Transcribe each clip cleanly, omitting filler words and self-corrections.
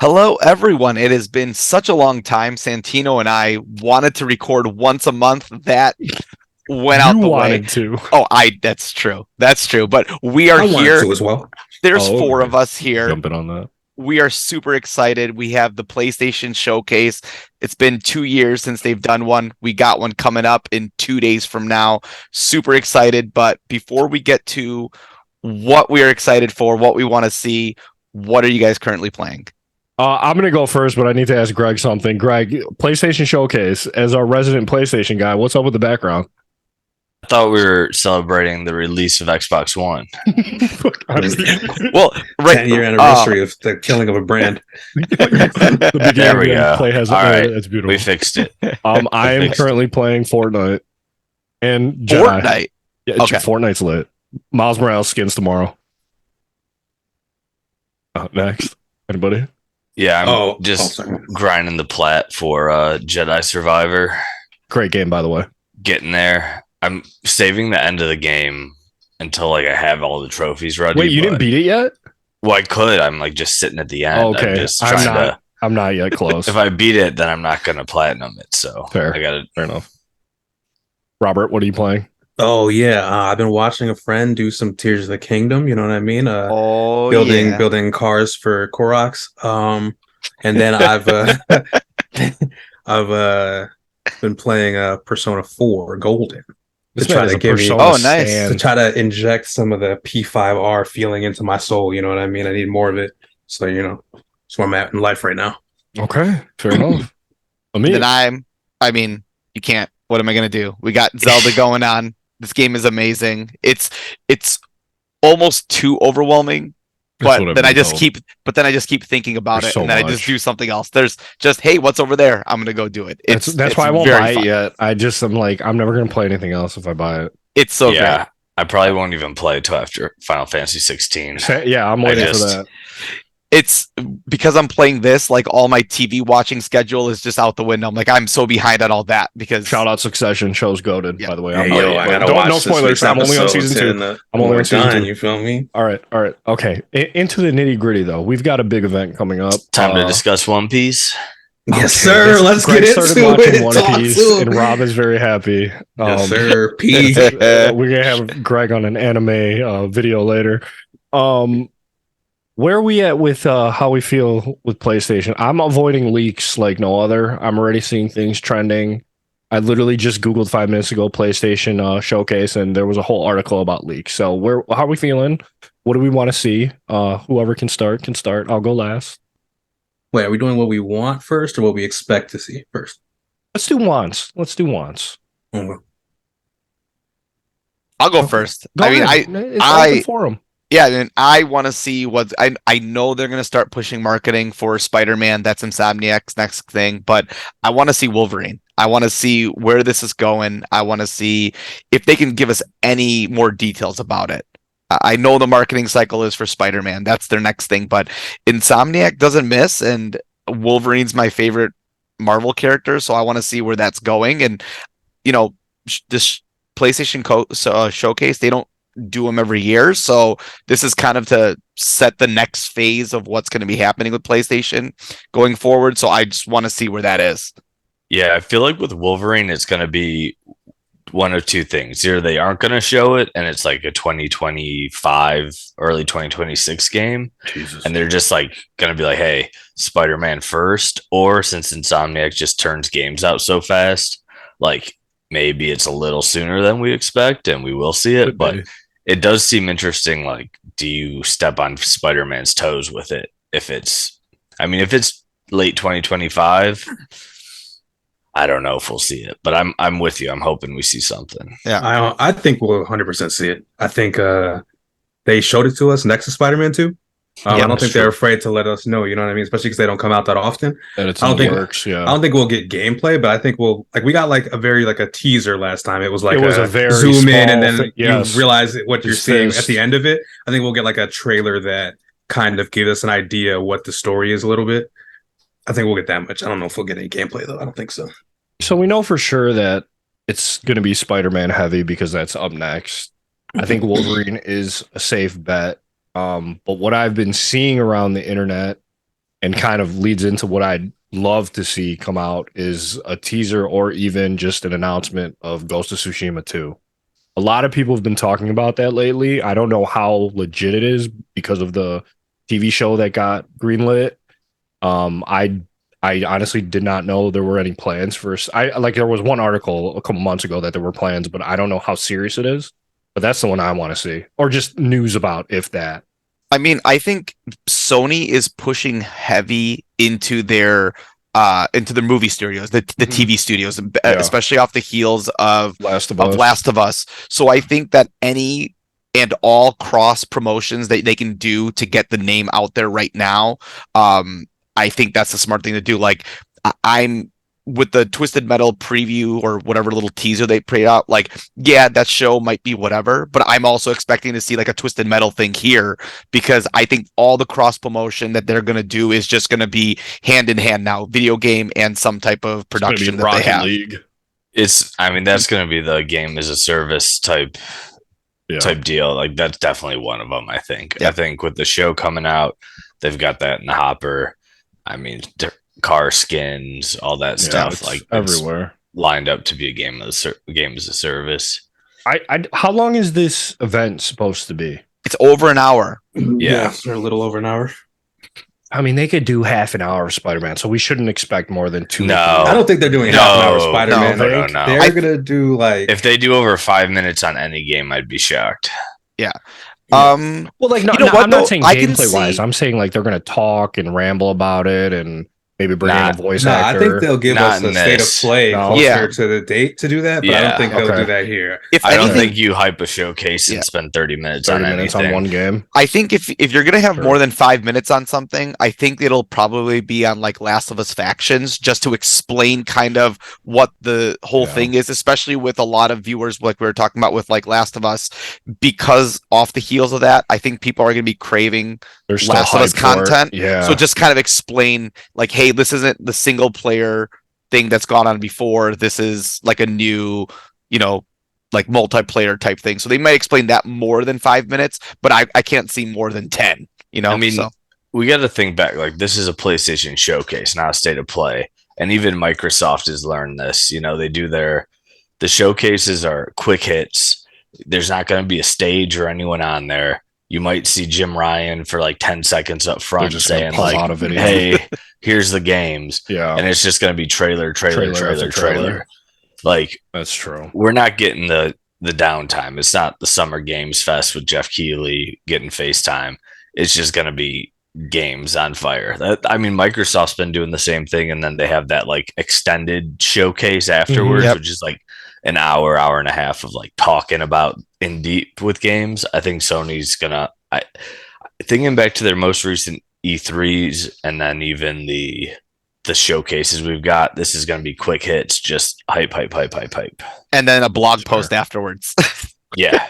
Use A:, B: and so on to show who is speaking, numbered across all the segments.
A: Hello, everyone. It has been such a long time. Santino and I wanted to record once a month. That went
B: You
A: out the way.
B: wanted to.
A: That's true. That's true. But we are
C: I wanted
A: here.
C: to as well.
A: There's
B: Oh,
A: four
B: okay.
A: of us here.
B: Jumping on that.
A: We are super excited. We have the PlayStation Showcase. It's been 2 years since they've done one. We got one coming up in 2 days from now. Super excited. But before we get to what we are excited for, what we want to see, what are you guys currently playing?
B: I'm going to go first, but I need to ask Greg something. Greg, PlayStation Showcase, as our resident PlayStation guy, what's up with the background?
D: I thought we were celebrating the release of Xbox One.
A: Well, right.
C: 10-year anniversary of the killing of a brand.
B: The beginning
D: There we
B: of
D: go.
B: Play has
D: All right.
B: It's beautiful.
D: We fixed it.
B: I am
D: fixed
B: currently playing Fortnite and Jedi.
A: Fortnite.
B: Yeah,
A: Okay.
B: Fortnite's lit. Miles Morales skins tomorrow. Next. Anybody?
D: Yeah, I'm
C: sorry.
D: grinding the plat for Jedi Survivor.
B: Great game, by the way.
D: Getting there. I'm saving the end of the game until like I have all the trophies ready.
B: Wait, you didn't beat it yet?
D: Well, I could. I'm like just sitting at the end.
B: Okay.
D: I'm just trying to.
B: I'm not yet close.
D: If I beat it, then I'm not gonna platinum it. So
B: Fair.
D: I got
B: Fair enough. Robert, what are you playing?
C: Oh yeah, I've been watching a friend do some Tears of the Kingdom. You know what I mean? Building cars for Koroks. And then I've been playing Persona 4 Golden
B: This
C: to try
B: man is
C: to
B: a
C: give me
B: Persona
A: Oh, nice.
B: stan.
C: to try to inject some of the P5R feeling into my soul. You know what I mean? I need more of it. So that's where I'm at in life right now.
B: Okay, fair enough.
A: Then you can't. What am I gonna do? We got Zelda going on. This game is amazing. It's almost too overwhelming. But then I just keep thinking about
B: There's
A: it,
B: so
A: and then I
B: much.
A: just do something else. There's just, hey, what's over there? I'm gonna go do it.
B: That's
A: It's
B: why I won't
A: very
B: buy
A: fun.
B: it yet. I'm like, I'm never gonna play anything else if I buy it.
A: It's so
D: yeah.
A: great.
D: I probably won't even play it till after Final Fantasy 16.
B: Yeah, I'm waiting for that.
A: It's because I'm playing this, like all my TV watching schedule is just out the window. I'm like, I'm so behind on all that because
B: Shout out Succession, show's goated,
A: Yeah.
B: by the way.
C: Hey, yo, I gotta watch
B: no
C: this
B: spoilers.
C: week's
B: I'm only on
C: episode
B: season
C: to
B: 2.
C: the-
B: I'm only
C: we're
B: on season
C: done,
B: 2.
C: You feel me?
B: All right. Okay. Into the nitty gritty though. We've got a big event coming up.
D: Time to discuss One Piece.
C: Yes,
B: Okay,
C: sir. Let's
B: Greg
C: get
B: started
C: into
B: watching
C: it.
B: One
C: Talk
B: Piece,
C: to
B: and
C: me.
B: Rob is very happy.
C: Yes, sir. P.
B: We're gonna have Greg on an anime video later. Where are we at with how we feel with PlayStation? I'm avoiding leaks like no other. I'm already seeing things trending. I literally just Googled 5 minutes ago PlayStation Showcase, and there was a whole article about leaks. So how are we feeling? What do we want to see? Whoever can start. I'll go last.
C: Wait, are we doing what we want first or what we expect to see first?
B: Let's do wants.
C: Okay.
A: I'll go first.
B: Go ahead. It's open forum.
A: Yeah, and I want to see what I know they're going to start pushing marketing for Spider-Man. That's Insomniac's next thing, but I want to see Wolverine. I want to see where this is going. I want to see if they can give us any more details about it. I know the marketing cycle is for Spider-Man. That's their next thing, but Insomniac doesn't miss, and Wolverine's my favorite Marvel character, so I want to see where that's going. And this PlayStation Showcase, they don't do them every year, so this is kind of to set the next phase of what's going to be happening with PlayStation going forward. So I just want to see where that is.
D: Yeah, I feel like with Wolverine, it's going to be one of two things. Either they aren't going to show it and it's like a 2025, early 2026 game.
B: Jesus.
D: And they're just like going to be like, hey, Spider-Man first. Or since Insomniac just turns games out so fast, like maybe it's a little sooner than we expect and we will see it. But it does seem interesting. Like, do you step on Spider-Man's toes with it? If it's late 2025, I don't know if we'll see it, but I'm with you. I'm hoping we see something.
A: Yeah,
C: I think we'll 100% see it. I think they showed it to us next to Spider-Man 2. I don't think they're afraid to let us know. You know what I mean? Especially because they don't come out that often.
B: And it's
C: I don't
B: in
C: think
B: works. Yeah.
C: I don't think we'll get gameplay, but I think we got like a teaser last time. It was like
B: a very
C: zoom in and then
B: small yes.
C: you realize what you're
B: His
C: seeing
B: fist.
C: at the end of it. I think we'll get like a trailer that kind of gives us an idea what the story is a little bit. I think we'll get that much. I don't know if we'll get any gameplay though. I don't think so.
B: So we know for sure that it's going to be Spider-Man heavy because that's up next. I think Wolverine is a safe bet. But what I've been seeing around the internet and kind of leads into what I'd love to see come out is a teaser or even just an announcement of Ghost of Tsushima 2. A lot of people have been talking about that lately. I don't know how legit it is because of the TV show that got greenlit. I honestly did not know there were any plans for. There was one article a couple months ago that there were plans, but I don't know how serious it is. But that's the one I want to see, or just news about, if that.
A: I mean, I think Sony is pushing heavy into their movie studios, the TV studios, especially off the heels of
B: Last
A: of Us. So I think that any and all cross promotions that they can do to get the name out there right now, I think that's a smart thing to do. Like I'm with the Twisted Metal preview or whatever little teaser they put out, like, yeah, that show might be whatever, but I'm also expecting to see like a Twisted Metal thing here because I think all the cross promotion that they're going to do is just going to be hand in hand now, video game and some type of production that they have.
B: League.
D: That's going to be the game as a service type deal. Like that's definitely one of them. I think.
A: Yeah.
D: I think with the show coming out, they've got that in the hopper. I mean, car skins, all that stuff, like
B: everywhere,
D: lined up to be a game as a service.
B: How long is this event supposed to be?
A: It's over an hour.
C: Yeah, or a little over an hour.
B: I mean, they could do half an hour of Spider-Man, so we shouldn't expect more than 2.
D: No,
C: I don't think they're doing half an hour of Spider-Man.
D: No.
C: They're gonna do like
D: if they do over 5 minutes on any game, I'd be shocked.
A: Yeah.
B: Well, like, no,
A: you know what,
B: I'm
A: though?
B: not saying
A: I can
B: gameplay wise.
A: see-
B: I'm saying like they're gonna talk and ramble about it and maybe bring in a voice actor.
C: I think they'll give us a state of play closer to the date to do that, but I don't think they'll do that here.
D: I don't think you hype a showcase and spend 30 minutes on
B: one game.
A: I think if you're gonna have more than 5 minutes on something, I think it'll probably be on like Last of Us Factions, just to explain kind of what the whole thing is, especially with a lot of viewers like we were talking about with like Last of Us, because off the heels of that, I think people are gonna be craving Last of Us content.
B: Yeah.
A: So just kind of explain like, hey, this isn't the single player thing that's gone on before. This is like a new, like multiplayer type thing. So they might explain that more than 5 minutes, but I can't see more than 10,
D: I mean, we got to think back, like this is a PlayStation showcase, not a state of play. And even Microsoft has learned this, they do the showcases are quick hits. There's not going to be a stage or anyone on there. You might see Jim Ryan for like 10 seconds up front saying like, hey, here's the games.
B: Yeah.
D: And it's just going to be trailer. Like,
B: that's true.
D: We're not getting the downtime. It's not the Summer Games Fest with Jeff Keighley getting FaceTime. It's just going to be games on fire. Microsoft's been doing the same thing. And then they have that like extended showcase afterwards, which is like an hour and a half of like talking about in deep with games. I think Sony's gonna, thinking back to their most recent E3s and then even the showcases we've got, this is going to be quick hits, just hype.
A: And then a blog post afterwards.
D: Yeah.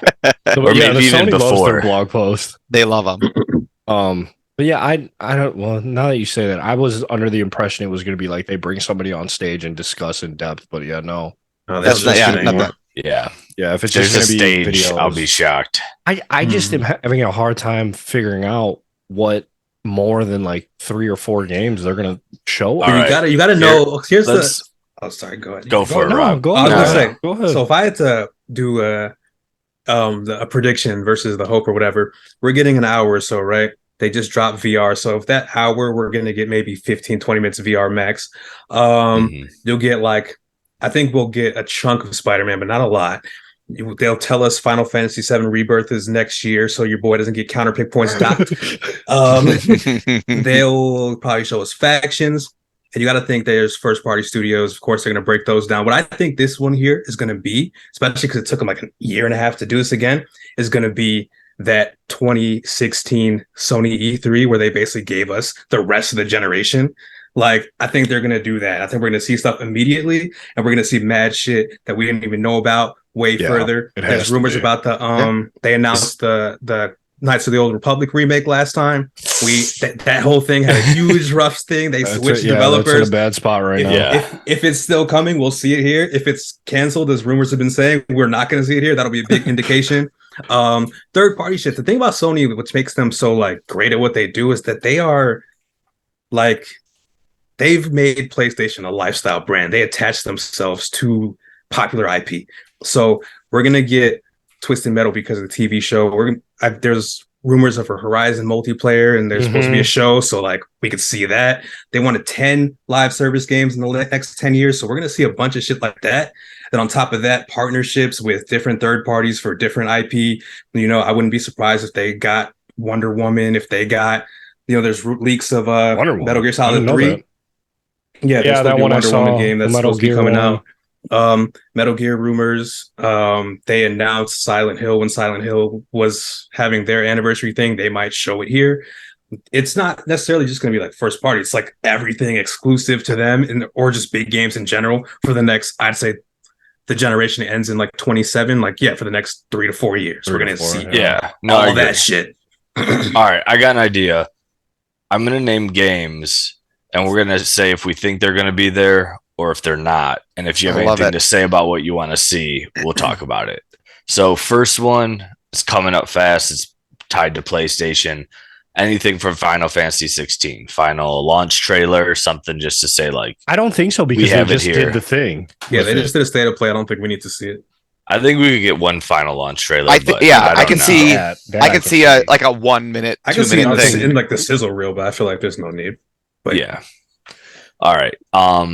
B: Or maybe even before. Blog post.
A: They love them.
B: But yeah, I don't, well, now that you say that, I was under the impression it was going to be like they bring somebody on stage and discuss in depth, but yeah, no.
A: That's not that.
D: Yeah.
B: If it's
D: just
B: going to be
D: stage,
B: videos,
D: I'll be shocked.
B: I just am having a hard time figuring out what more than like 3 or 4 games they're going to show.
C: Right. You gotta know. Here's the. Oh, sorry. Go ahead.
D: Go for it, Rob.
B: Go
C: ahead.
B: Go ahead.
C: So if I had to do a prediction versus the hope or whatever, we're getting an hour or so, right? They just dropped VR. So if that hour, we're going to get maybe 15, 20 minutes of VR max. You'll get like, I think we'll get a chunk of Spider-Man, but not a lot. They'll tell us Final Fantasy VII Rebirth is next year, so your boy doesn't get counterpick points docked. They'll probably show us factions. And you got to think there's first-party studios. Of course, they're going to break those down. What I think this one here is going to be, especially because it took them like a year and a half to do this again, is going to be that 2016 Sony E3 where they basically gave us the rest of the generation. Like, I think they're going to do that. I think we're going to see stuff immediately, and we're going to see mad shit that we didn't even know about way further. There's rumors about they announced the Knights of the Old Republic remake last time. That whole thing had a huge rough thing. They switched developers.
B: That's in a bad spot right now.
D: Yeah.
C: If it's still coming, we'll see it here. If it's canceled, as rumors have been saying, we're not going to see it here. That'll be a big indication. Third party shit. The thing about Sony, which makes them so like great at what they do, is that they are like they've made PlayStation a lifestyle brand. They attach themselves to popular IP. So we're gonna get Twisted Metal because of the TV show. There's rumors of a Horizon multiplayer, and there's supposed to be a show. So like we could see that. They wanted 10 live service games in the next 10 years. So we're gonna see a bunch of shit like that. Then on top of that, partnerships with different third parties for different IP. I wouldn't be surprised if they got Wonder Woman, if they got, there's leaks of Metal Gear Solid 3. Yeah, there's
B: that
C: supposed to be a
B: one I
C: Wonder
B: saw,
C: Woman game
B: the
C: that's
B: Metal
C: supposed to be
B: Gear
C: coming
B: one.
C: out. Metal Gear rumors. They announced Silent Hill when Silent Hill was having their anniversary thing. They might show it here. It's not necessarily just going to be like first party. It's like everything exclusive to them, or just big games in general for the next. I'd say the generation ends in like 27. Like for the next 3 to 4 years, we're going to see all that shit.
D: All right, I got an idea. I'm going to name games, and we're going to say if we think they're going to be there or if they're not. And if you have anything to say about what you want to see, we'll talk about it. So first one is coming up fast. It's tied to PlayStation. Anything from Final Fantasy 16, final launch trailer, something just to say like.
B: I don't think so because they just did the thing.
C: Yeah, they just did a state of play. I don't think we need to see it.
D: I think we could get one final launch trailer.
A: I can see like a 1 minute.
C: I can see it in like the sizzle reel, but I feel like there's no need. But
D: yeah. All right. All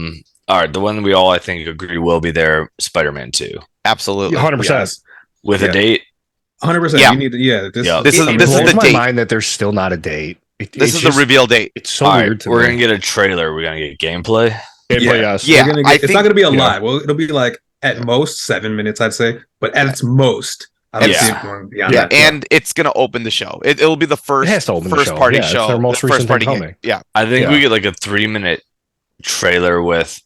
D: right. The one we all I think agree will be there. Spider-Man 2.
A: Absolutely.
B: 100%.
D: With a date.
C: 100%. Yeah. You need to,
A: This is the
B: my
A: date.
B: mind that there's still not a date.
A: This is the reveal date.
B: It's so weird.
D: We're gonna get a trailer. We're gonna get gameplay.
B: Yes.
A: Yeah.
C: It's not gonna be a live. Well, it'll be like at most 7 minutes, I'd say. But at its most, I don't see it going beyond that.
A: And it's gonna open the show. It'll be the first party show.
B: It's their most recent
A: party
B: coming.
A: Yeah.
D: I think we get like a 3-minute trailer with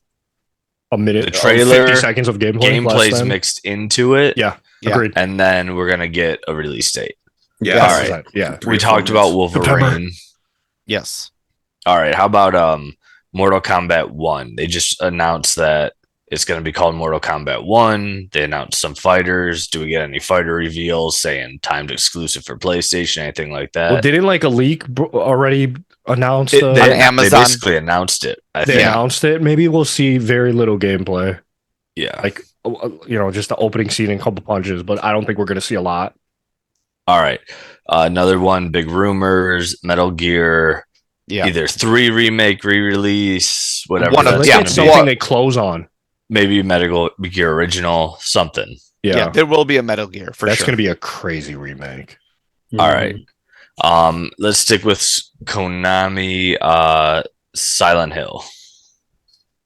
B: a minute,
D: the trailer,
B: 50 seconds of
D: gameplay's mixed into it.
B: Yeah. Agreed.
D: And then we're gonna get a release date.
C: Yeah.
D: All right.
B: Yeah.
D: We talked about Wolverine.
A: Yes.
D: All right. How about Mortal Kombat 1? They just announced that it's going to be called Mortal Kombat 1. They announced some fighters. Do we get any fighter reveals saying timed exclusive for PlayStation, anything like that?
B: Well, didn't like a leak already announce
A: on Amazon?
D: They basically announced it.
B: They announced it. Maybe we'll see very little gameplay.
D: Yeah.
B: Like, just the opening scene and a couple punches, but I don't think we're going to see a lot.
D: All right. Another one, big rumors, Metal Gear, either 3 remake, re-release, whatever.
B: Something they close on.
D: Maybe Metal Gear Original, something.
A: Yeah, there will be a Metal Gear for sure.
B: That's going to be a crazy remake.
D: All right. Let's stick with Konami, Silent Hill.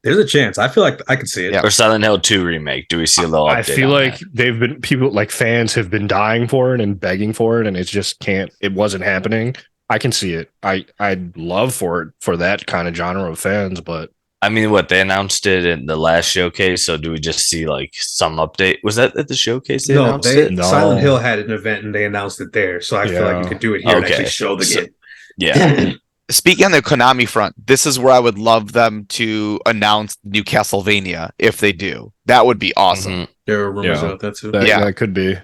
C: There's a chance. I feel like I could see it.
D: Yeah. Or Silent Hill 2 remake. Do we see a little update?
B: I feel like fans have been dying for it and begging for it, and it wasn't happening. I can see it. I'd love for that kind of genre of fans, but
D: I mean, they announced it in the last showcase, so do we just see like some update? Was that at the showcase?
C: No. Silent Hill had an event and they announced it there, so I feel like you could do it here and actually show the game.
D: Yeah.
A: Speaking on the Konami front, this is where I would love them to announce new Castlevania if they do. That would be awesome.
D: Mm-hmm.
C: There are rumors about that too.
B: That could be.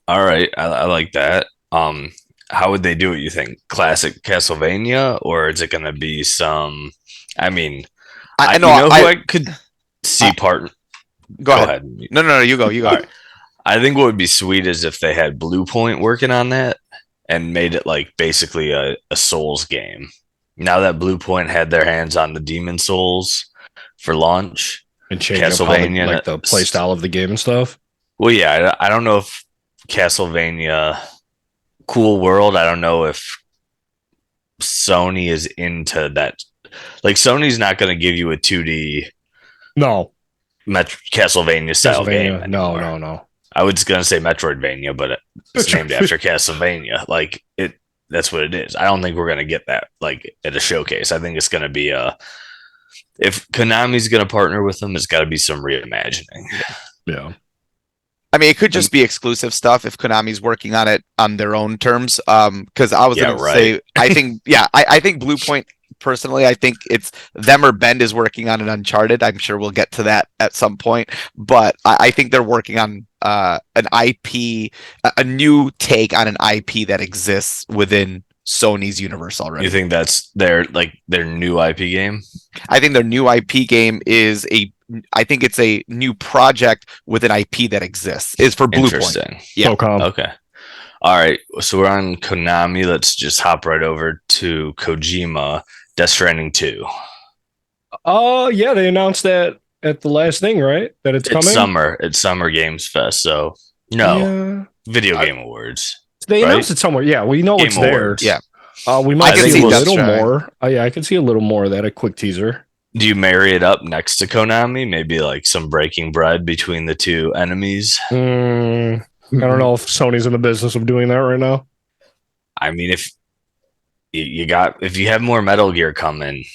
D: All right, I like that. How would they do it? You think classic Castlevania, or is it going to be some? I mean, I could see part.
A: Go ahead. No, you go. You go.
D: Right. I think what would be sweet is if they had Blue Point working on that and made it like basically a Souls game. Now that Blue Point had their hands on the Demon Souls for launch
B: and changing Castlevania, like the play style of the game and stuff.
D: Well, yeah, I don't know if Castlevania, cool world. I don't know if Sony is into that. Like Sony's not going to give you a 2D Castlevania style game.
B: No.
D: I was going to say Metroidvania, but it's named after Castlevania. Like that's what it is. I don't think we're going to get that like at a showcase. I think it's going to be if Konami's going to partner with them, it's got to be some reimagining.
B: Yeah.
A: I mean, it could just be exclusive stuff if Konami's working on it on their own terms. Because I was going to say, I think Blue Point. Personally, I think it's them or Bend is working on an Uncharted. I'm sure we'll get to that at some point, but I think they're working on an IP, a new take on an IP that exists within Sony's universe already.
D: You think that's their new IP game?
A: I think their new IP game is I think it's a new project with an IP that exists. Is for Bluepoint.
D: Interesting.
A: Yeah.
D: Okay. All right. So we're on Konami. Let's just hop right over to Kojima. Death Stranding 2.
B: Oh, yeah, they announced that at the last thing, right? That it's coming.
D: It's Summer Games Fest. So no,
B: Yeah.
D: Video Game Awards.
B: They
D: right?
B: announced it somewhere. Yeah, we know
D: Game
B: it's there.
D: Awards.
A: Yeah.
B: We might
A: I can
B: see a
A: see Death
B: little
A: Stranding.
B: more. Yeah, I can see a little more of that. A quick teaser.
D: Do you marry it up next to Konami? Maybe like some breaking bread between the two enemies.
B: I don't know if Sony's in the business of doing that right now.
D: I mean, if you have more Metal Gear coming,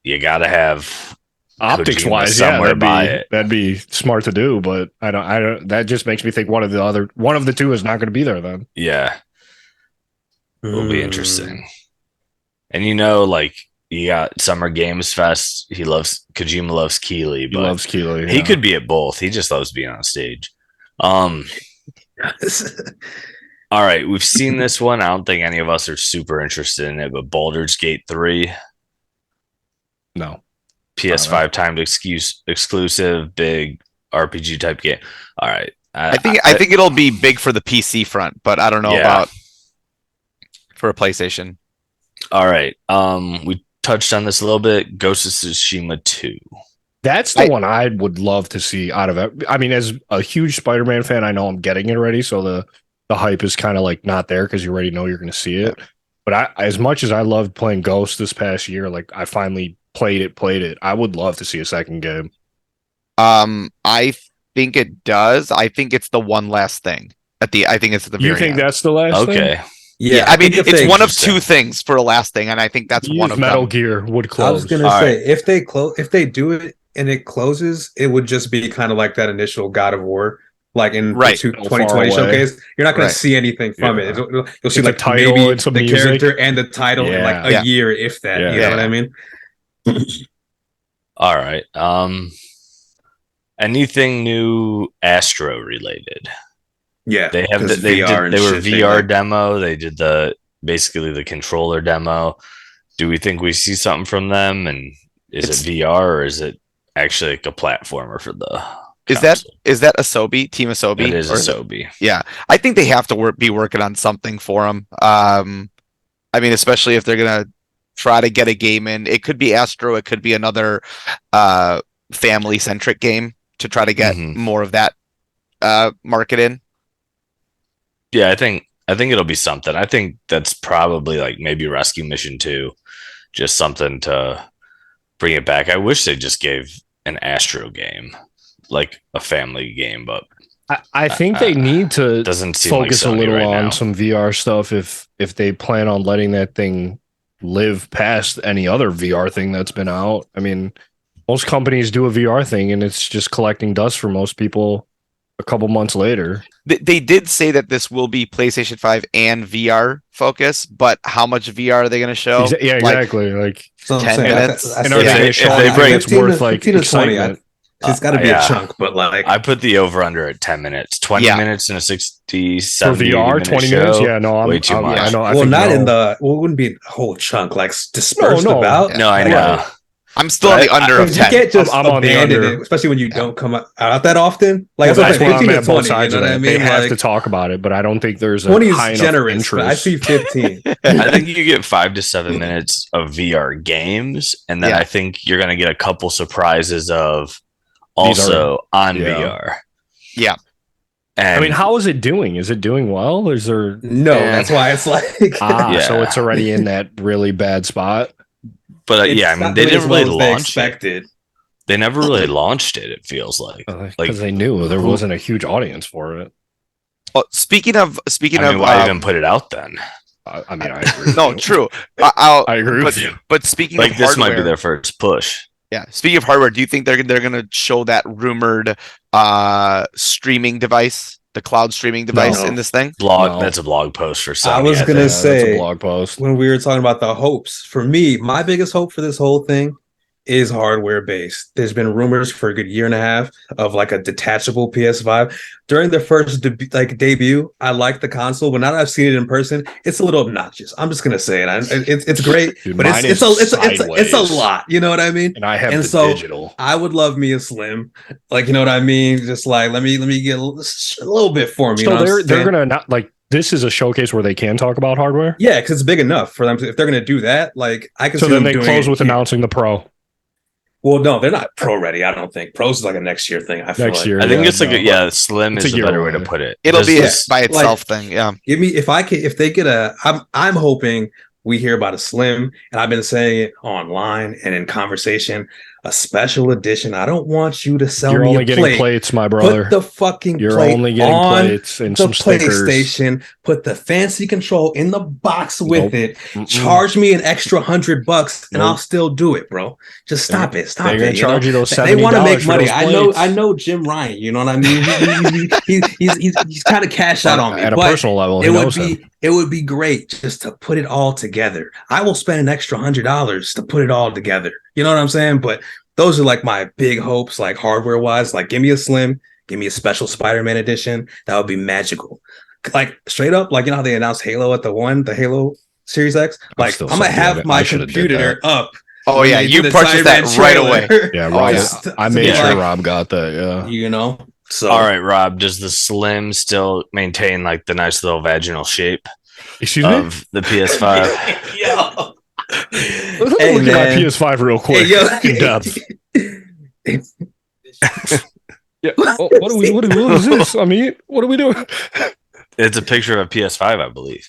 D: you got to have
B: Optics
D: Kojima
B: wise, yeah,
D: somewhere by it.
B: that'd be smart to do. But I don't. That just makes me think one of the two is not going to be there then.
D: Yeah, it'll be
C: Mm.
D: interesting. And like you got Summer Games Fest. Kojima loves Keeley,
B: He
D: but
B: loves Keeley.
D: he
B: yeah.
D: could be at both. He just loves being on stage. All right, we've seen this one. I don't think any of us are super interested in it, but Baldur's Gate 3,
B: No.
D: PS5 timed exclusive, big RPG type game. All right.
A: I think it'll be big for the PC front, but I don't know about for a PlayStation.
D: All right. We touched on this a little bit. Ghost of Tsushima 2.
B: That's the one I would love to see out of it. I mean, as a huge Spider-Man fan, I know I'm getting it already, so the hype is kind of like not there because you already know you're going to see it. But as much as I loved playing Ghost this past year, like I finally played it. I would love to see a second game.
A: I think it does. I think it's the one last thing I think it's at the very
B: You think
A: end.
B: that's the last thing?
D: Okay.
A: Yeah, I mean, it's one of two things for a last thing, and I think that's one of
B: Metal
A: them.
B: Gear would close.
C: I was gonna say if they do it and it closes, it would just be kind of like that initial God of War, like in the 2020 showcase. You're not gonna see anything from it. You'll see like
B: title
C: maybe
B: and some
C: the
B: music.
C: character and the title in like a year, if that. You know what I mean?
D: All right. Anything new Astro related?
C: Yeah,
D: they have they were VR demo. They did basically the controller demo. Do we think we see something from them? And is it VR or is it actually like a platformer for the?
A: Is that Asobi, Team Asobi?
D: It is Asobi.
A: Yeah, I think they have to be working on something for them. I mean, especially if they're gonna try to get a game in. It could be Astro. It could be another family centric game to try to get more of that market in.
D: Yeah, I think it'll be something. I think that's probably like maybe Rescue Mission 2, just something to bring it back. I wish they just gave an Astro game, like a family game, but
B: I think they need to
D: doesn't seem
B: focus
D: like
B: a little
D: right
B: on
D: now.
B: some VR stuff if they plan on letting that thing live past any other VR thing that's been out. I mean, most companies do a VR thing and it's just collecting dust for most people a couple months later.
A: They did say that this will be PlayStation 5 and VR focus, but how much VR are they going to show?
B: Yeah, exactly. Like
A: 10 minutes.
B: And are they going to show anything that's worth like
C: 15 to 20?
B: excitement?
C: It's got to be a chunk, but like
D: I put the over under at 10 minutes, 20 minutes in a 60, 70
B: for VR, 20
D: show.
B: minutes. Yeah, no, I'm
D: way too much.
B: I know.
C: well, not in the. Well, it wouldn't be a whole chunk like dispersed about.
D: No, I know.
C: Yeah.
A: I'm still on the under of 10.
C: You can't just
B: I'm on the
C: abandon
B: under.
C: it, especially when you don't come out that often. Like
B: Well, that's why I'm
C: 15
B: at
C: to
B: both
C: 20. You
B: sides
C: know
B: of
C: what I
B: it.
C: mean?
B: They have
C: Like,
B: to talk about it, but I don't think there's a
C: 20
B: high
C: is
B: enough
C: generous. But I
B: interest.
C: see 15.
D: I think you get 5 to 7 minutes of VR games, and then I think you're going to get a couple surprises of also on VR.
A: Yeah.
D: And
B: I mean, how is it doing? Is it doing well? Is there
C: No, that's why it's like
B: so it's already in that really bad spot.
D: But I mean, they didn't really launch
C: expected.
D: They never really launched it. It feels like
B: Because they knew there wasn't a huge audience for it.
A: Oh, speaking of,
D: why even put it out then?
B: I mean, I agree.
A: No, true. I
B: agree with you.
A: But speaking
D: Like
A: of
D: this
A: hardware,
D: might be their first push.
A: Yeah. Speaking of hardware, do you think they're going to show that rumored streaming device, the cloud streaming device in this thing?
D: That's a blog post for Sony.
C: I was going to say
B: that's a blog post.
C: when we were talking about the hopes. For me, my biggest hope for this whole thing is hardware based. There's been rumors for a good year and a half of like a detachable PS5. During the first debut, I liked the console, but now that I've seen it in person, it's a little obnoxious. I'm just gonna say it. It's great,
B: Dude,
C: but
B: mine
C: it's
B: is
C: a lot. You know what I mean?
B: and I have
C: And
B: the
C: so
B: digital.
C: I would love me a Slim. Like, you know what I mean? Just like let me get a little bit for me.
B: So
C: you know
B: they're gonna not like this is a showcase where they can talk about hardware.
C: yeah, because it's big enough for them to, if they're gonna do that. Like I can
B: So
C: see
B: then
C: them
B: they
C: doing
B: close
C: it
B: with
C: here.
B: announcing the Pro
C: Well, no, they're not pro ready. I don't think pros is like a next year thing. I feel
B: next
C: like.
B: year.
D: I think
B: yeah,
D: it's like
B: no.
D: slim
B: It's
D: is
B: a
D: a
B: year
D: better way to
B: away.
D: put it.
A: It'll be
C: Yeah,
A: by itself
C: like-
A: thing. Yeah.
C: Give me if they get I'm hoping we hear about a Slim, and I've been saying it online and in conversation, a special edition. I don't want you to sell
B: You're
C: me
B: only
C: a
B: getting
C: plate.
B: plates, my brother.
C: Put the fucking
B: You're
C: plate
B: only getting
C: on
B: plates and
C: the
B: some stickers.
C: PlayStation. Put the fancy control in the box with
B: Nope.
C: it.
B: Mm-mm.
C: Charge me an extra $100, and I'll
B: Nope.
C: still do it, bro. Just stop it. Stop
B: They're
C: it.
B: gonna charge you those
C: They want to
B: $70
C: make
B: for
C: money.
B: those
C: I know.
B: plates.
C: I know Jim Ryan. You know what I mean? He's kind of cash out on me,
B: At a
C: but
B: personal level,
C: it
B: he
C: would
B: knows
C: be
B: him.
C: it would be great just to put it all together. I will spend an extra $100 to put it all together. You know what I'm saying? But those are like my big hopes, like hardware wise. Like, give me a Slim, give me a special Spider-Man edition. That would be magical. Like straight up, like you know how they announced Halo at the Halo Series X. Like
B: still
C: I'm gonna
B: salty at
C: have
B: it.
C: my
B: I should've did
C: computer up.
A: Oh
C: when
A: yeah,
C: they do
A: you
C: the
A: purchased that
C: Spider-Man
A: right
C: trailer.
A: away.
B: Yeah,
A: Oh,
B: Rob.
A: yeah.
B: I
C: To
B: made
C: be
B: sure
C: like,
B: Rob got that. Yeah.
C: you know. So
D: All right, Rob, does the slim still maintain like the nice little vaginal shape
B: Excuse me.
D: of the PS5?
C: Yo.
B: Let me
C: Hey,
B: look at my
C: man.
B: PS5 real quick.
C: Hey, yo.
B: In depth. Yeah. Oh, what is this? I mean, what are we doing?
D: It's a picture of a PS5, I believe.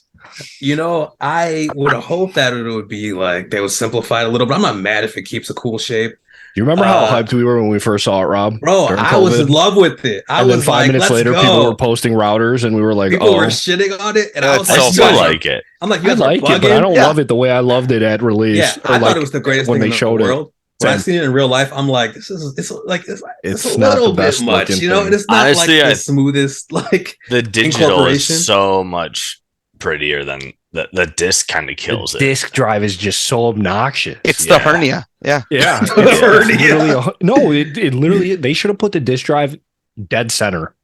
C: You know, I would hope that it would be like they would simplify it a little, but I'm not mad if it keeps a cool shape.
B: Do you remember how
C: Uh,
B: hyped we were when we first saw it, Rob?
C: Bro,
B: During
C: I was in
B: COVID?
C: love with it. I
B: And then
C: was
B: 5
C: like,
B: minutes
C: let's
B: later,
C: go.
B: people were posting routers, and we were like,
C: People
B: "Oh,
C: were shitting on it, and I
A: That's
C: was
D: I
C: like,
A: so
D: still
A: funny.
D: like it.
C: I'm like, you
B: I
C: guys
B: like
C: are
B: it, but I
C: bugging?
B: don't
A: Yeah.
B: love it the way I loved it at release."
C: Yeah,
B: Or
C: I
B: like
C: thought it was the greatest
B: when
C: thing
B: they
C: in the
B: showed it.
C: world. When I
B: Same.
C: seen it in real life, I'm like, it's
B: It's
C: a
B: not
C: little
B: the best
C: bit much,
B: looking
C: you know.
B: thing.
C: And it's not
D: Honestly,
C: like
D: I-
C: the smoothest, like
D: The digital is
C: Incorporation.
D: so much prettier than the disc kind of kills
B: The
D: it.
B: disc drive is just so obnoxious.
A: It's
D: Yeah.
A: the hernia. Yeah.
B: Yeah,
C: The
B: it's
C: hernia.
B: literally no. It literally they should have put the disc drive dead center.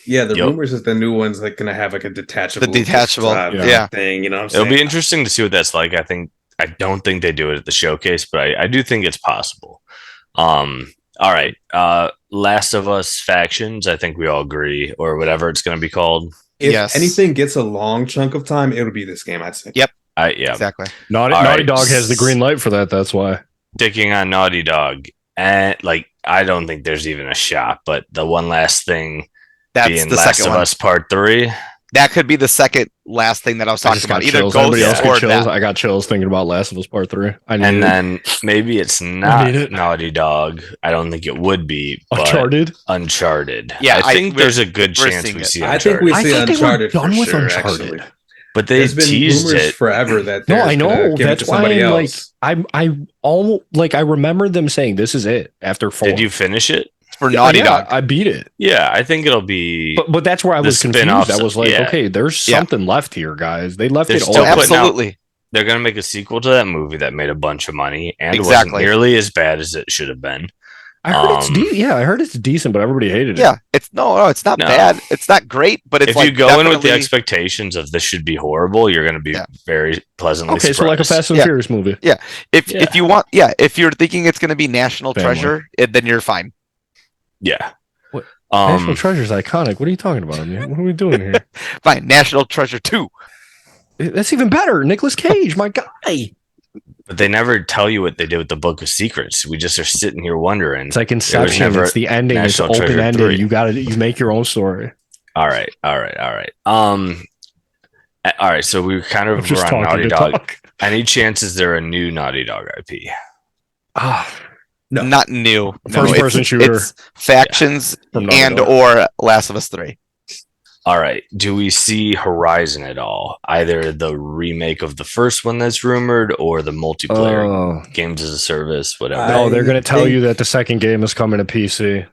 C: yeah. The
D: Yep.
C: rumors is the new one's like gonna have like a detachable,
A: The detachable,
B: yeah.
C: thing. You know what I'm
D: It'll
C: saying?
D: be interesting to see what that's like. I don't think they do it at the showcase, but I do think it's possible. All right. Last of Us factions, I think we all agree, or whatever it's gonna be called.
C: If
A: Yes.
C: anything gets a long chunk of time, it'll be this game. I'd say.
A: Yep.
D: Yeah.
A: Exactly.
B: Naughty,
D: All
B: Naughty
D: right.
B: Dog has the green light for that. That's why.
D: Sticking on Naughty Dog. And like I don't think there's even a shot, but the one last thing
A: That's
D: being
A: the
D: Last
A: second
D: of
A: one.
D: Us Part 3.
A: That could be the second last thing that I was
B: I
A: talking
B: just
A: about.
B: got
A: Either
B: chills. Anybody else
A: Ghosts
B: get
A: or
B: chills?
A: that.
B: I got chills thinking about Last of Us Part 3. I need
D: And
B: it.
D: then maybe it's not
B: need it.
D: Naughty Dog. I don't think it would be, but
B: Uncharted.
D: Uncharted.
A: Yeah,
D: I think there's a good
A: we're
D: chance
A: seeing
D: we
A: it.
D: see
C: I
D: Uncharted.
C: think we
B: I
C: see
B: thought they were
C: Uncharted
B: done
C: for
B: with
C: sure,
B: Uncharted.
C: actually.
D: But they
C: There's been
D: teased
C: rumors
D: it.
C: forever that
B: No,
C: they're
B: I
C: gonna
B: know.
C: give it
B: That's
C: to
B: why
C: somebody
B: I'm
C: else.
B: like I almost like I remember them saying this is it after 4.
D: Did you finish it?
A: For Naughty
B: Yeah,
A: Dog.
B: I beat it.
D: Yeah, I think it'll be.
B: But that's where I
D: The
B: was confused.
D: spin-offs,
B: I was like,
D: yeah.
B: okay, there's
A: Yeah.
B: something left here, guys. They left
D: They're
B: it
D: still
B: all.
D: putting out-
A: Absolutely.
D: They're going to make a sequel to that movie that made a bunch of money and
A: Exactly.
D: wasn't nearly as bad as it should have been.
B: I heard it's
D: Um,
B: yeah, I heard it's decent, but everybody hated it.
A: Yeah. It's no, it's not
D: No.
A: bad. It's not great, but it's
D: If
A: like
D: you go in with the
A: definitely-
D: expectations of this should be horrible, you're going to be
A: Yeah.
D: very pleasantly
B: Okay,
D: surprised.
B: so like a Fast and
A: Yeah.
B: Furious movie.
A: if you want, if you're thinking it's going to be National
B: Family.
A: Treasure, then you're fine.
D: Yeah.
B: What? National
D: Um,
B: Treasure's iconic. What are you talking about, man? What are we doing here?
A: Fine. National Treasure 2.
B: That's even better. Nicolas Cage, my guy.
D: but they never tell you what they did with the Book of Secrets. We just are sitting here wondering.
B: It's like Inception.
D: never
B: It's the ending. It's
D: National Treasure
B: open ended.
D: 3.
B: You make your own story.
D: All right. All right. So we kind
B: I'm
D: of
B: just
D: were on
B: talking
D: Naughty
B: to
D: Dog.
B: talk.
D: Any chance is there a new Naughty Dog IP?
B: Ah,
C: No.
A: Not new.
B: First
A: it's-
B: person shooter.
A: It's factions
B: from Naughty
A: and
B: Dog.
A: or Last of Us 3.
D: All right. Do we see Horizon at all? Either the remake of the first one that's rumored or the multiplayer
B: Oh.
D: games as a service, whatever.
B: No, they're going to tell
C: think-
B: you that the second game is coming to PC.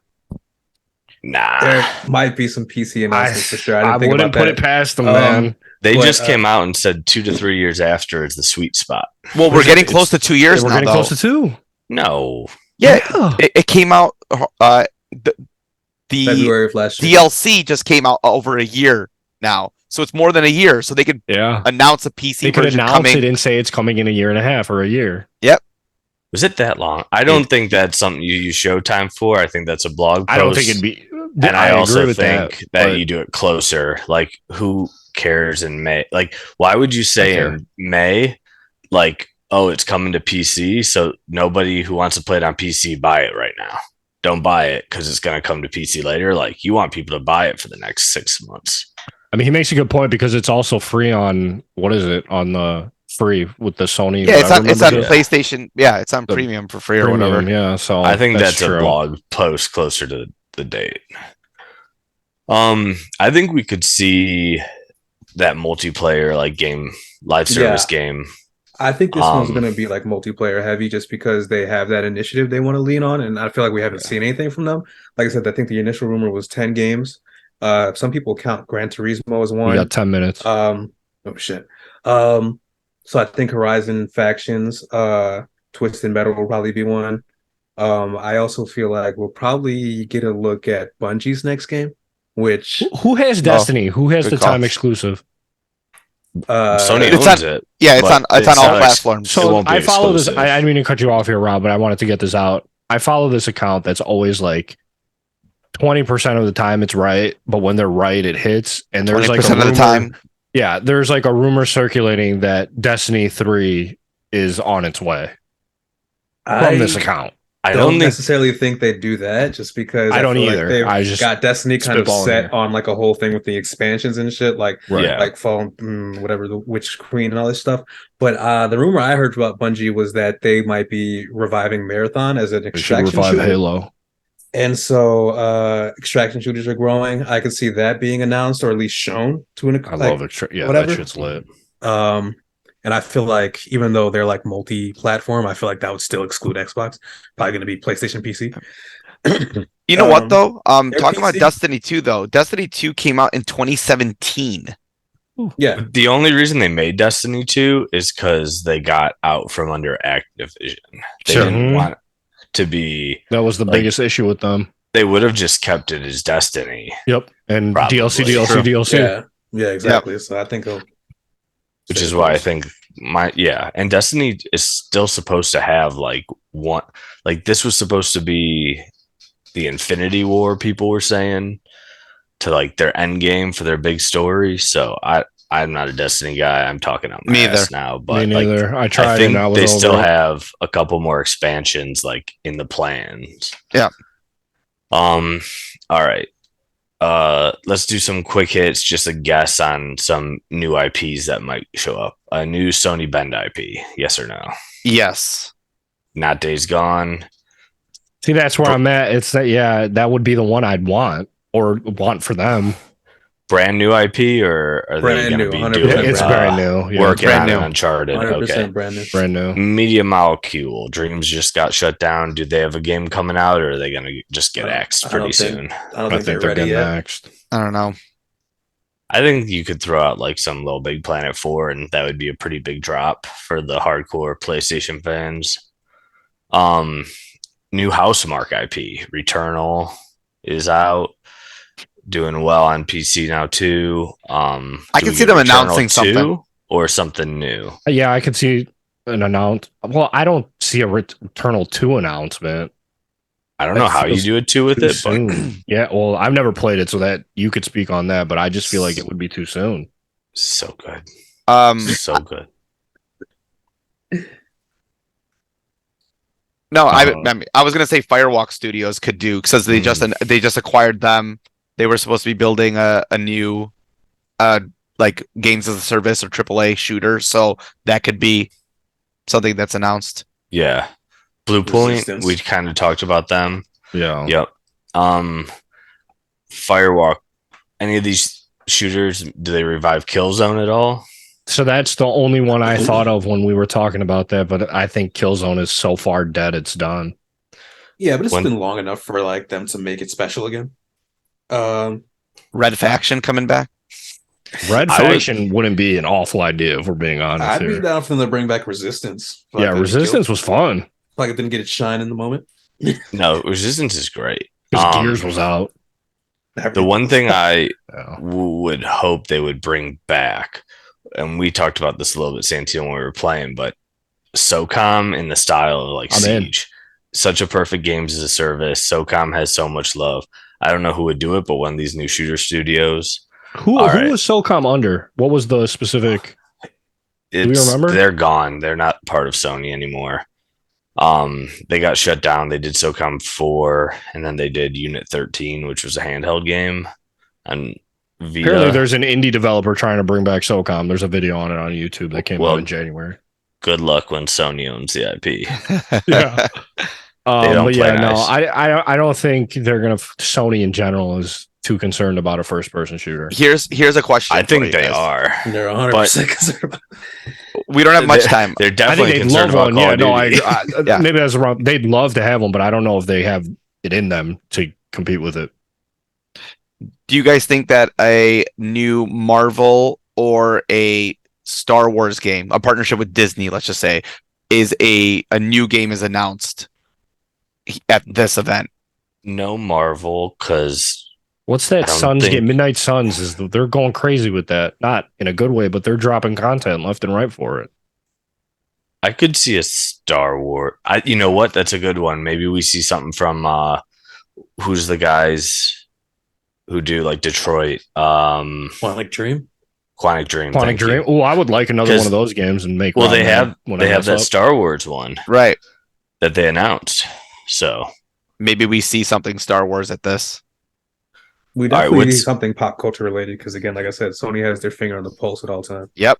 D: Nah.
C: There might be some PC announcements for sure. I didn't think
B: wouldn't
C: about
B: put
C: that.
B: it past them,
C: Um,
B: man.
D: They
C: But,
D: just came out and said 2 to 3 years after is the sweet spot.
A: Well, we're getting
B: It's-
A: close to 2 years
B: We're
A: now,
B: getting
A: though.
B: close to 2.
D: No.
A: Yeah, it came out. The
C: February of last year.
A: DLC just came out over a year now, so it's more than a year. So they could announce a PC
B: They could
A: version
B: announce
A: coming.
B: it and say it's coming in a year and a half or a year.
A: Yep.
D: Was it that long? I don't think that's something you use Showtime for. I think that's a blog post.
B: I don't think it'd be.
D: And I also
B: agree with
D: think that you do it closer. Like, who cares in May? Like, why would you say in May, like, oh, it's coming to PC, so nobody who wants to play it on PC buy it right now? Don't buy it because it's going to come to PC later. Like, you want people to buy it for the next 6 months.
B: I mean, he makes a good point because it's also free on what is it on the free with the Sony?
A: Yeah, it's on PlayStation. Yeah, it's on premium for free or whatever.
B: Yeah, so
D: I think that's
B: true.
D: A blog post closer to the date. I think we could see that multiplayer like game, live service game.
C: I think this one's going to be like multiplayer heavy just because they have that initiative they want to lean on, and I feel like we haven't seen anything from them. Like I said, I think the initial rumor was 10 games. Some people count Gran Turismo as one.
B: We got 10 minutes.
C: Oh shit. So I think Horizon Factions, Twisted Metal will probably be one. I also feel like we'll probably get a look at Bungie's next game, which
B: who has Destiny? Who has the time exclusive?
D: Sony owns it.
A: Yeah, it's on all platforms.
B: So I follow this. I didn't mean to cut you off here, Rob, but I wanted to get this out. I follow this account that's always like 20% of the time it's right, but when they're right, it hits. And there's like
A: 20% of the time.
B: Yeah, there's like a rumor circulating that Destiny 3 is on its way from this account.
C: I don't necessarily think they do that just because
B: I don't either.
C: Like
B: I just
C: got Destiny kind of set on like a whole thing with the expansions and shit, like phone, whatever, the Witch Queen and all this stuff. But the rumor I heard about Bungie was that they might be reviving Marathon as an extraction shooter.
B: Halo.
C: And so extraction shooters are growing. I could see that being announced or at least shown to an
B: I love it. Yeah, whatever. That shit's lit.
C: And I feel like even though they're like multi-platform, I feel like that would still exclude Xbox. Probably going to be PlayStation PC.
A: You know what though? Talking about Destiny 2 though. Destiny 2 came out in 2017.
C: Yeah.
D: The only reason they made Destiny 2 is because they got out from under Activision. They didn't want to be.
B: That was the biggest issue with them.
D: They would have just kept it as Destiny.
B: Yep. And probably. DLC.
C: Yeah, exactly. Yep. So I think
D: which is why I think and Destiny is still supposed to have like one, like this was supposed to be the Infinity War, people were saying, to like their end game for their big story. So I'm not a Destiny guy. I'm talking out my ass now, but
B: me neither.
D: Like,
B: I tried.
D: I think they still have a couple more expansions like in the plans.
A: Yeah.
D: All right. Let's do some quick hits, just a guess on some new IPs that might show up. A new Sony Bend IP, yes or no?
A: Yes.
D: Not Days Gone.
B: See, that's where I'm at. It's that, that would be the one I'd want for them.
D: Brand new IP, or are they going to be doing
B: it's brand new?
D: Yeah, working on Uncharted.
C: 100%
D: okay,
C: brand new.
D: Media Molecule. Dreams just got shut down. Do they have a game coming out, or are they going to just get axed pretty soon?
C: I don't think they're ready yet.
B: Axed.
A: I don't know.
D: I think you could throw out like some Little Big Planet 4, and that would be a pretty big drop for the hardcore PlayStation fans. New Housemarque IP, Returnal, is out. Doing well on PC now too.
A: I can see them announcing something
D: or something new.
B: Yeah, I could see an announce. Well, I don't see a Returnal 2 announcement.
D: I don't know how you do a 2 with it, but
B: yeah, well, I've never played it, so that you could speak on that, but I just feel like it would be too soon.
D: So good. So good.
A: No, I was gonna say Firewalk Studios could do because they just acquired them. They were supposed to be building a new like games as a service or AAA shooter, so that could be something that's announced.
D: Yeah. Blue Point, we kind of talked about them.
B: Yeah.
D: Yep. Firewalk, any of these shooters, do they revive Killzone at all?
B: So that's the only one I thought of when we were talking about that, but I think Killzone is so far dead it's done.
C: Yeah, but it's been long enough for like them to make it special again.
A: Red Faction coming back.
B: Red Faction wouldn't be an awful idea if we're being honest.
C: I'd be down for them to bring back Resistance.
B: Yeah, Resistance was fun.
C: Like it didn't get its shine in the moment.
D: No, Resistance is great.
B: Because Gears was out.
D: The one thing I
B: Yeah.
D: would hope they would bring back, and we talked about this a little bit, Santino, when we were playing, but SOCOM in the style of like
B: I'm in.
D: Siege. Such a perfect games as a service. SOCOM has so much love. I don't know who would do it, but one of these new shooter studios.
B: Who
D: All right.
B: was SOCOM under? What was the specific? Do we remember?
D: They're gone. They're not part of Sony anymore. They got shut down. They did SOCOM 4, and then they did Unit 13, which was a handheld game. And Vita.
B: Apparently, there's an indie developer trying to bring back SOCOM. There's a video on it on YouTube that came out in January.
D: Good luck when Sony owns the IP.
B: Yeah.
D: don't
B: But
D: play
B: yeah, no,
D: nice.
B: I don't think they're gonna. Sony in general is too concerned about a first-person shooter.
A: Here's a question.
D: I
A: for
D: think
A: you
D: they
A: guys.
D: are.
C: They're 100% concerned about
A: We don't have much time.
D: They're
B: I
D: definitely
B: think they'd
D: concerned
B: love
D: about
B: one.
D: Call
B: Yeah,
D: of
B: no,
D: Duty.
A: Yeah.
B: maybe that's wrong. They'd love to have one, but I don't know if they have it in them to compete with it.
A: Do you guys think that a new Marvel or a Star Wars game, a partnership with Disney, let's just say, is a new game is announced at this event?
D: No Marvel, because
B: What's
D: I
B: that
D: don't
B: Suns
D: think-
B: game? Midnight Suns is they're going crazy with that. Not in a good way, but they're dropping content left and right for it.
D: I could see a Star Wars. You know what? That's a good one. Maybe we see something from who's the guys who do like Detroit,
C: Quantic Dream.
D: Quantic Dream.
B: Quantic
D: thank
B: Dream.
D: you.
B: Oh, I would like another
D: 'Cause-
B: one of those games and make.
D: Well,
B: Rob
D: they
B: mad
D: have
B: when I
D: they have
B: mess
D: that
B: up.
D: Star Wars one
A: Right.
D: that they announced. So
A: Maybe we see something Star Wars at this.
C: We
D: All right,
C: definitely need
D: what's-
C: something pop culture related because, again, like I said, Sony has their finger on the pulse at all times.
A: Yep.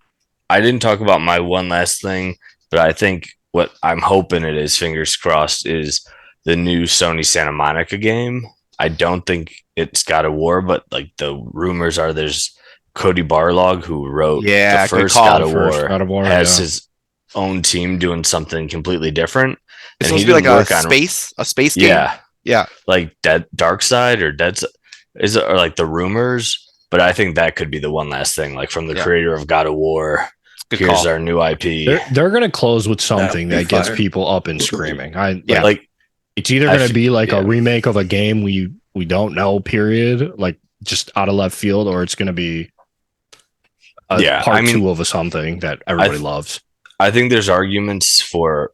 D: I didn't talk about my one last thing, but I think what I'm hoping it is, fingers crossed, is the new Sony Santa Monica game. I don't think it's God of War, but like the rumors are there's Cody Barlog, who wrote
A: Yeah,
D: the
A: good
D: first
A: call.
D: God of
B: First
D: War,
B: God of War,
D: has
B: yeah.
D: his own team doing something completely different.
A: It's
D: And
A: supposed
D: he
A: to be like
D: didn't
A: a
D: work on-
A: space game.
D: Yeah,
A: Yeah.
D: like Dark Side or Dead is it, or like the rumors. But I think that could be the one last thing, like from the
A: Yeah.
D: creator of God of War.
A: Good
D: Here's
A: call.
D: our new IP.
B: They're going to close with something
C: That'd
B: that
C: be
B: gets
C: fire.
B: people up and screaming.
A: Yeah.
D: Like
B: It's either
D: I
B: going to
D: f-
B: be like
D: yeah.
B: a remake of a game we don't know, period, like just out of left field, or it's going to be a
D: Yeah,
B: part
D: I mean,
B: two of a something that everybody
D: th-
B: loves.
D: I think there's arguments for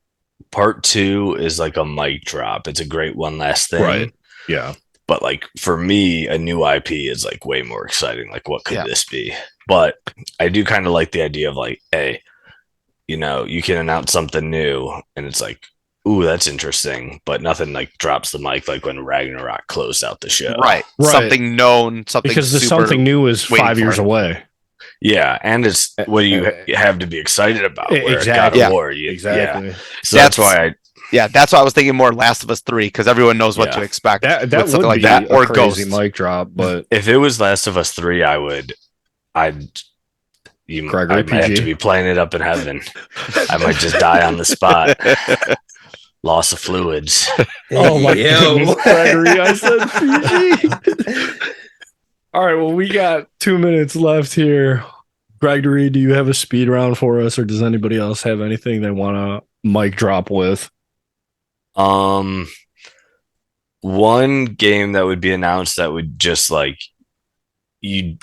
D: part 2 is like a mic drop. It's a great one last thing.
B: Right. Yeah.
D: But like for me, a new IP is like way more exciting. Like, what could
A: Yeah.
D: this be? But I do kind of like the idea of like, hey, you know, you can announce something new and it's like, ooh, that's interesting, but nothing like drops the mic like when Ragnarok closed out the show.
A: Right.
B: Right.
A: Something known, something
B: Because the
A: super,
B: something new is
A: waiting
B: 5
A: for
B: years
A: it.
B: away.
D: Yeah, and it's what do you have to be excited about? Where
B: Exactly.
D: God of
A: Yeah.
D: War, Yeah.
B: Exactly.
D: So that's why I
A: Yeah, that's why I was thinking more Last of Us 3, because everyone knows what
D: Yeah.
A: to expect.
B: That
A: with
B: would
A: something like
B: be
A: that,
B: a
A: or
B: crazy
A: Ghosts.
B: mic drop, but
D: if it was Last of Us 3, I'd
B: Gregory
D: I might have
B: PG.
D: to be playing it up in heaven. I might just die on the spot. Loss of fluids.
B: oh my
C: Yo.
B: goodness, Gregory, I said PG. All right, well, we got 2 minutes left here. Gregory, do you have a speed round for us, or does anybody else have anything they want to mic drop with?
D: One game that would be announced that would just like you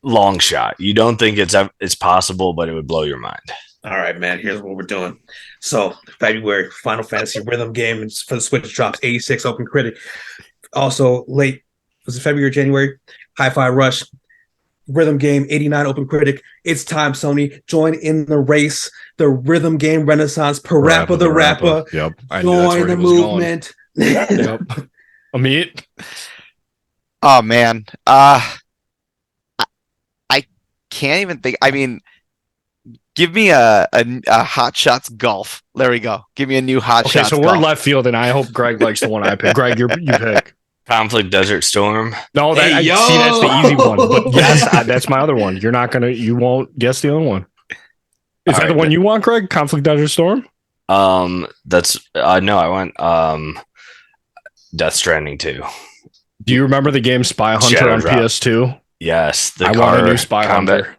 D: long shot. You don't think it's possible, but it would blow your mind.
C: All right, man. Here's what we're doing. So, February, Final Fantasy rhythm game for the Switch drops 86 open critic. Also, late was it February or January? Hi-Fi Rush rhythm game 89 open critic. It's time, Sony. Join in the race. The rhythm game renaissance. Parappa the rapper.
B: Yep. I knew that's
C: Join
B: where
C: the
B: he was going.
C: movement.
B: Yep. Amit?
A: Oh man, I can't even think. I mean, give me a Hot Shots Golf. There we go. Give me a new Hot
B: Okay,
A: Shots
B: so we're
A: Golf.
B: left field, and I hope Greg likes the one I pick. Greg, you pick.
D: Conflict Desert Storm.
B: No, that,
C: Hey,
B: I,
C: yo!
B: see, that's the easy one. But yes, that's my other one. You won't guess the other one. Is that
D: All
B: the
D: right,
B: one you want, Greg? Conflict Desert Storm?
D: That's no, I went Death Stranding 2.
B: Do you remember the game Spy Hunter
D: Shadow
B: on
D: Drop.
B: PS2?
D: Yes, the
B: I
D: car
B: want a new Spy
D: combat.
B: Hunter.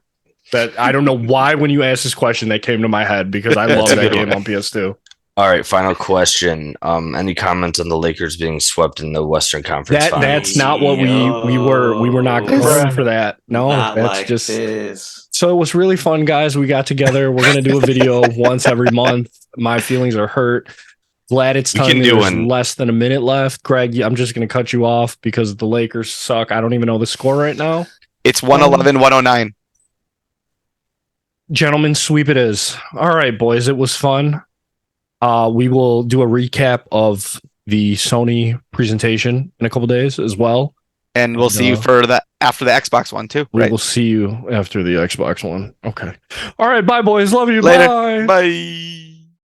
B: That I don't know why when you asked this question that came to my head because I love
D: a
B: that
D: good
B: game
D: one.
B: on PS2.
D: All right, final question. Any comments on the Lakers being swept in the Western Conference Finals?
B: That's not what we were not going for that. No,
E: Not
B: that's
E: like
B: just
E: this.
B: so it was really fun, guys. We got together. We're gonna do a video once every month. My feelings are hurt. Glad it's
D: We
B: telling
D: can
B: me
D: do
B: there's
D: one-
B: less than a minute left. Greg, I'm just gonna cut you off because the Lakers suck. I don't even know the score right now.
A: It's 111, 109.
B: Gentlemen, sweep it is. All right, boys. It was fun. We will do a recap of the Sony presentation in a couple days as well.
A: And we'll see you for the after the Xbox one too.
B: We
A: Right.
B: will see you after the Xbox one. Okay. All right. Bye, boys. Love you.
A: Later.
B: Bye.
A: Bye.